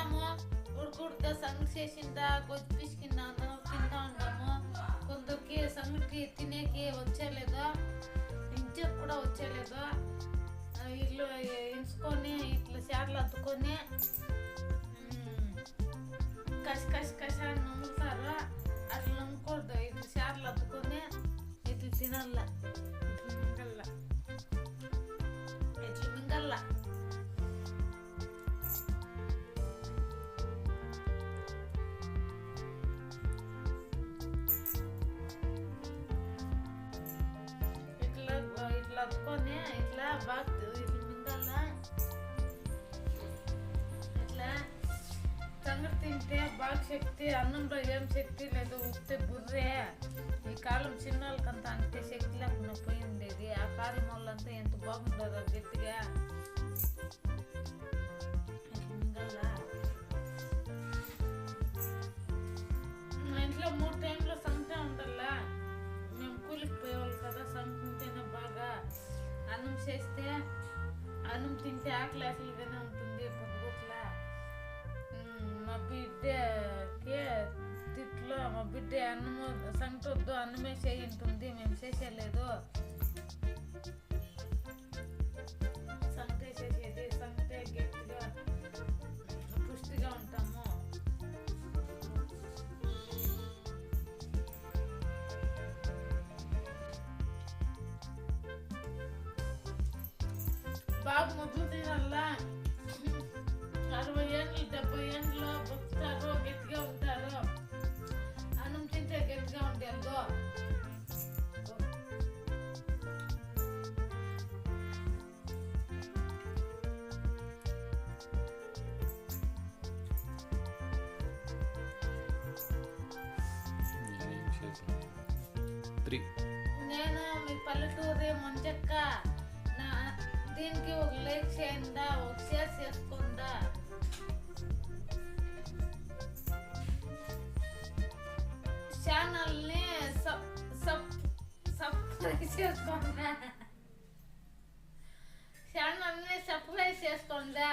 తింటాము, ఉడుకుడుతా సంగటి చేసిందా కొద్ది పిసికిన్నాను తింటా ఉంటాము. కొందరికి సంగటి తినేకి వచ్చేలేదు, ఇంటికి కూడా వచ్చేలేదు. ఇల్లు ఎంచుకొని ఇట్లా చార్లు అద్దుకొని కష అని నమ్ముతారు. అట్లా నమ్మకూడదు. ఇట్లా చార్లు అద్దుకొని ఇట్లా తినాల, ఇట్లా మింగల్ల. ఇట్లా అద్దుకొని ఇట్లా బాగా ఇట్లా మింగల్ల. ఇట్లా సంగటి తింటే బాగా శక్తి, అన్నంలో ఏం శక్తి లేదు, ఉత్తే బుర్రే. ఈ కాలం చిన్నోళ్ళకంతా అంటే శక్తి లేకుండా పోయి ఉండేది. ఆ కాలం వాళ్ళంతా ఎంత బాగుంటారో గట్టిగా. మా ఇంట్లో 3 టైంలో సంగటే ఉండాలా. మేము కూలికి పోయేవాళ్ళు కదా, సంగటి తింటేనే బాగా. అన్నం చేస్తే అన్నం తింటే ఆకలి ఆకలిగానే ఉంటుంది పొద్దుగుట్లా. మా బిడ్డకి తిట్లో మా బిడ్డ అన్నము సంగటి వద్దు అన్నమే చేయింటుంది, మేము చేసేయలేదు. సంగటే చేసేది, సంగటే గట్టిగా పుష్టిగా ఉంటాము. బాగా ముద్దు తినాలా. 60 ఏళ్ళు 70 ఏళ్ళలో బతుకుతారు, గట్టిగా ఉంటారు. అన్నం తింటే గట్టిగా ఉండేదో. నేను మీ పల్లెటూరి మంచక్క. దీనికి ఒక లైక్ చేయండా, ఒక షేర్ చేసుకుందా. ఛానల్ని సబ్స్క్రైబ్ చేసుకోండా. ఛానల్ని సబ్స్క్రైబ్ చేసుకోండా.